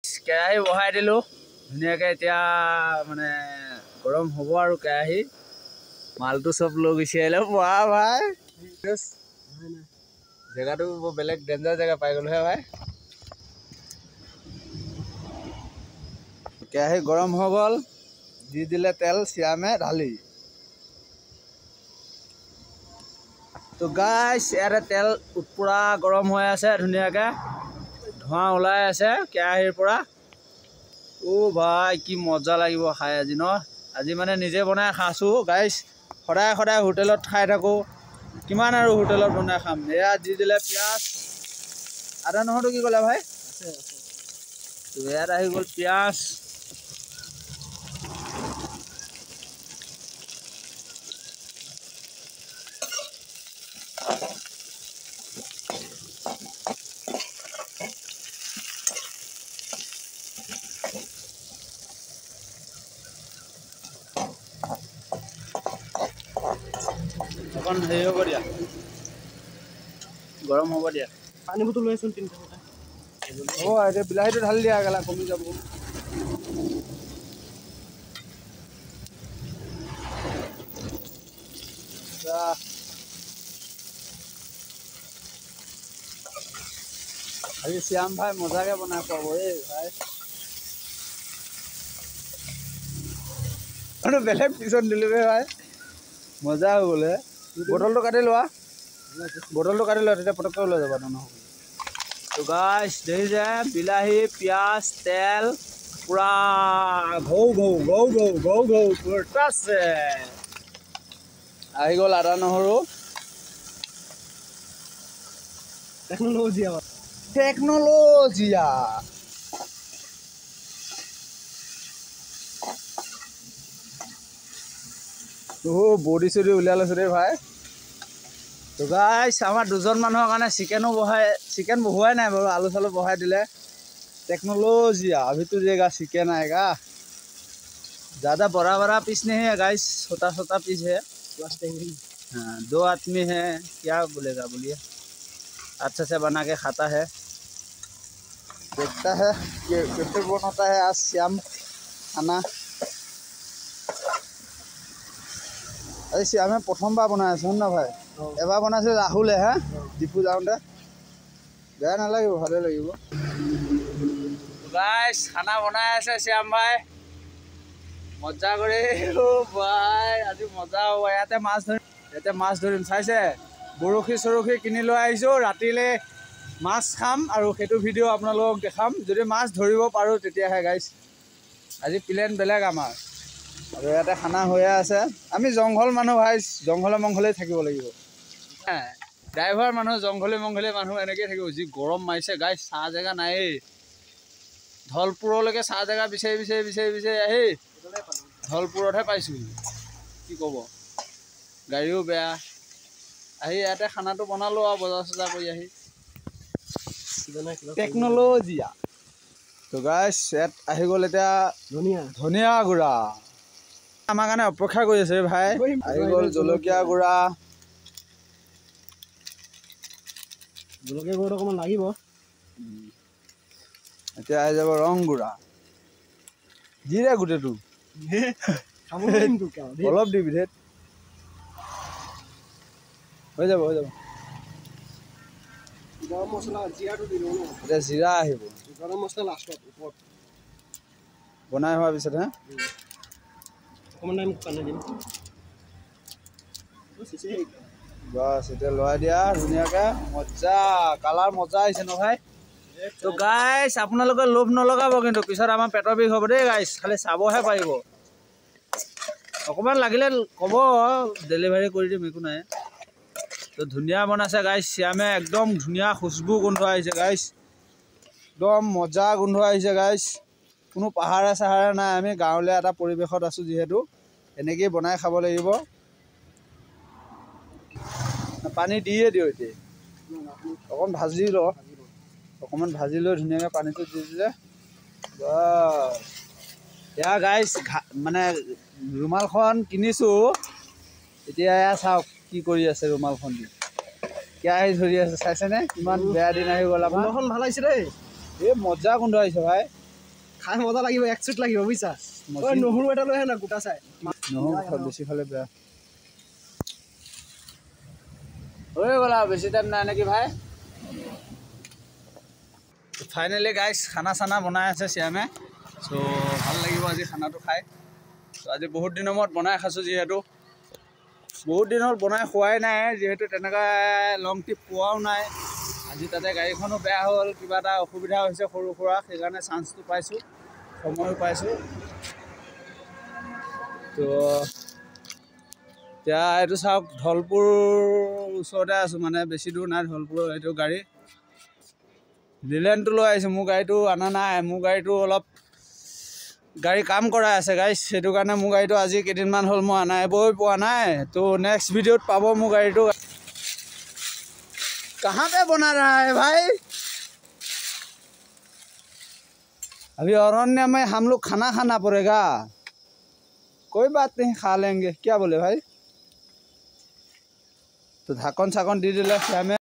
কেৰাহী বহাই দিলোঁ ধুনীয়াকৈ। এতিয়া মানে গৰম হ'ব আৰু কেৰাহী মালটো চব লৈ গুচি আহিলে। বাহ ভাই জেগাটো বৰ বেলেগ ডেঞ্জাৰ জেগা পাই গ'লোহে ভাই। কেৰাহী গৰম হৈ গ'ল, দি দিলে তেল চিৰামে ঢালি। তো গাইছ ইয়াতে তেল পুৰা গৰম হৈ আছে, ধুনীয়াকৈ ধোঁৱা ওলাই আছে কেৰাহীৰ পৰা। অ' ভাই কি মজা লাগিব খাই আজি ন। আজি মানে নিজে বনাই খাইছোঁ গাইছ। সদায় সদায় হোটেলত খাই থাকোঁ, কিমান আৰু হোটেলত বনাই খাম। এয়া দি দিলে পিঁয়াজ, আদা নহৰুটো কি ক'লে ভাই? তো ইয়াত আহি গ'ল পিঁয়াজ। অকণ হেৰি হ'ব দিয়া, গৰম হ'ব দিয়া। পানী বটল লৈ আছোন 3টা। হ'ব এতিয়া বিলাহীটো ঢালি দিয়া, গেলা কমি যাব। আজি শ্যাম ভাই মজাকে বনাই খুৱাব এই ভাই। বেলেগ পিছত দিলোঁ ভাই, মজা হৈ গ'লে। বটলটো কাটি লোৱা, বটলটো কাটি লোৱা, তেতিয়া পটককৈ লৈ যাবা নহ'ব। তো গাইছ দেখিছে বিলাহী পিঁয়াজ তেল পুৰা ঘৌ ঘৌ ঘৌ ঘৌ ঘৌ ঘৌ ফুটাছে। আহি গ'ল আদা নহৰু। টেকন'লজিয়া বডি চডি উলিয়াই লৈছোঁ দেই ভাই। তো গাইছ আমাৰ দুজন মানুহৰ কাৰণে চিকেন বহুৱাই নাই বাৰু, আলু চালু বহাই দিলে। टेक्नोलॉजिया अभी तो देगा चिकन आएगा। ज़्यादा बड़ा बड़ा पीस नहीं है गाइस, छोटा छोटा पीस है। हाँ 2 आदमी है, क्या बोलेगा बोलिए। अच्छा से बना के खाता है, देखता है कि कैसे बनाता है आज श्याम खाना। अरे श्यामे प्रथमबार बनाई आछे ना भाई, एबार बनाइছিল राहुले হে ডিপু যাওঁতে। বেয়া নালাগিব, ভালে লাগিব। গাইছ খানা বনাই আছে শ্যাম ভাই, মজা কৰি ভাই আজি মজা হ'ব। ইয়াতে মাছ ধৰিম চাইছে, বৰশী চৰশী কিনি লৈ আহিছোঁ। ৰাতিলৈ মাছ খাম আৰু সেইটো ভিডিঅ' আপোনালোকক দেখাম, যদি মাছ ধৰিব পাৰোঁ তেতিয়াহে গাইছ। আজি প্লেন বেলেগ আমাৰ। আৰু ইয়াতে খানা হৈয়ে আছে। আমি জংঘল মানুহ ভাই, জংঘলে মংঘলেই থাকিব লাগিব। ড্ৰাইভাৰ মানুহ জংঘলে মংঘলে মানুহ এনেকৈয়ে থাকিব। যি গৰম মাৰিছে গাইছ, চাহ জেগা নায়েই। ধলপুৰলৈকে চাহ জেগা বিচাৰি বিচাৰি বিচাৰি বিচাৰি আহি ধলপুৰতহে পাইছোঁ। কি ক'ব, গাড়ীও বেয়া। আহি ইয়াতে খানাটো বনালোঁ আৰু বজাৰ চজাৰ কৰি আহি। টেকন'লজিয়া। তো গাইছ ইয়াত আহি গ'ল এতিয়া ধনিয়া গুড়া। আমাৰ কাৰণে অপেক্ষা কৰি আছে ভাই। আহি গ'ল জলকীয়া গুড়া। জলকীয়া গুড়াটো অকণমান লাগিব। এতিয়া আহি যাব ৰং গুড়া। দি দে গোটেইটো, অলপ দিবি ধেত, হৈ যাব হৈ যাব। গৰম মছলা জিৰাটো দিলোঁ ন, এতিয়া জিৰা আহিব। গৰম মছলা লাষ্টত ওপৰত বনাই হোৱাৰ পিছত হে অকণমান টাইম পানী দিম। বাছ এতিয়া লৰাই দিয়া ধুনীয়াকৈ। মজা কালাৰ মজা আহিছে ন ভাই। তো গাইছ আপোনালোকে লোভ নলগাব কিন্তু, পিছত আমাৰ পেটৰ বিষ হ'ব দেই গাইছ, খালি চাবহে পাৰিব। অকণমান লাগিলে ক'ব, ডেলিভাৰী কৰি দিম, একো নাই। তো ধুনীয়া বনাইছে গাইছ শ্যামে, একদম ধুনীয়া খুচবু গোন্ধ আহিছে গাইছ, একদম মজা গোন্ধ আহিছে গাইছ। কোনো পাহাৰে চাহাৰে নাই, আমি গাঁৱলীয়া এটা পৰিৱেশত আছোঁ যিহেতু, এনেকৈয়ে বনাই খাব লাগিব। পানী দিয়ে দিওঁ এতিয়া, অকণ ভাজি ল, অকণমান ভাজি লৈ ধুনীয়াকৈ পানীটো দি দিলে বাছ। এয়া গাইছ মানে ৰুমালখন কিনিছোঁ, এতিয়া এয়া চাওক কি কৰি আছে ৰুমালখন দি, কেৰাহী ধৰি আছে চাইছেনে? কিমান বেয়া দিন আহি গ'ল আমাৰ। ৰুমালখন ভাল আহিছে দেই, এই মজা গোন্ধ আহিছে ভাই। খাই মজা লাগিব, এক চুট লাগিব বুজিছা। ঐ নহৰু এটা লৈ আহে না গোটা চাই। নহৰু বেছি খালে বেয়া হৈ গ'ল আৰু বেছি টাইম নাই নেকি ভাই। ফাইনেলি গাইজ খানা চানা বনাই আছে শ্যামে। চ' ভাল লাগিব আজি খানাটো খাই। চ' আজি বহুত দিনৰ মূৰত বনাই খাইছোঁ, যিহেতু বহুত দিন হ'ল বনাই খোৱাই নাই, যিহেতু তেনেকুৱা লং ট্ৰিপ পোৱাও নাই। আজি তাতে গাড়ীখনো বেয়া হ'ল, কিবা এটা অসুবিধা হৈছে সৰু সুৰা, সেইকাৰণে চান্সটো পাইছোঁ, সময়ো পাইছোঁ। তো এতিয়া এইটো চাওক, ধলপুৰ ওচৰতে আছোঁ, মানে বেছি দূৰ নাই ধলপুৰৰ। এইটো গাড়ী লিলেনটো লৈ আহিছোঁ, মোৰ গাড়ীটো অনা নাই। মোৰ গাড়ীটো অলপ গাড়ী কাম কৰাই আছে গাইছ, সেইটো কাৰণে মোৰ গাড়ীটো আজি কেইদিনমান হ'ল মই আনাবই পোৱা নাই। তো নেক্সট ভিডিঅ'ত পাব মোৰ গাড়ীটো। कहाँ पे बना रहा है भाई? अभी अरण्य में हम लोग खाना खाना पड़ेगा। कोई बात नहीं, खा लेंगे, क्या बोले भाई। तो ढक्कन छक्कन दी दिले श्यामे।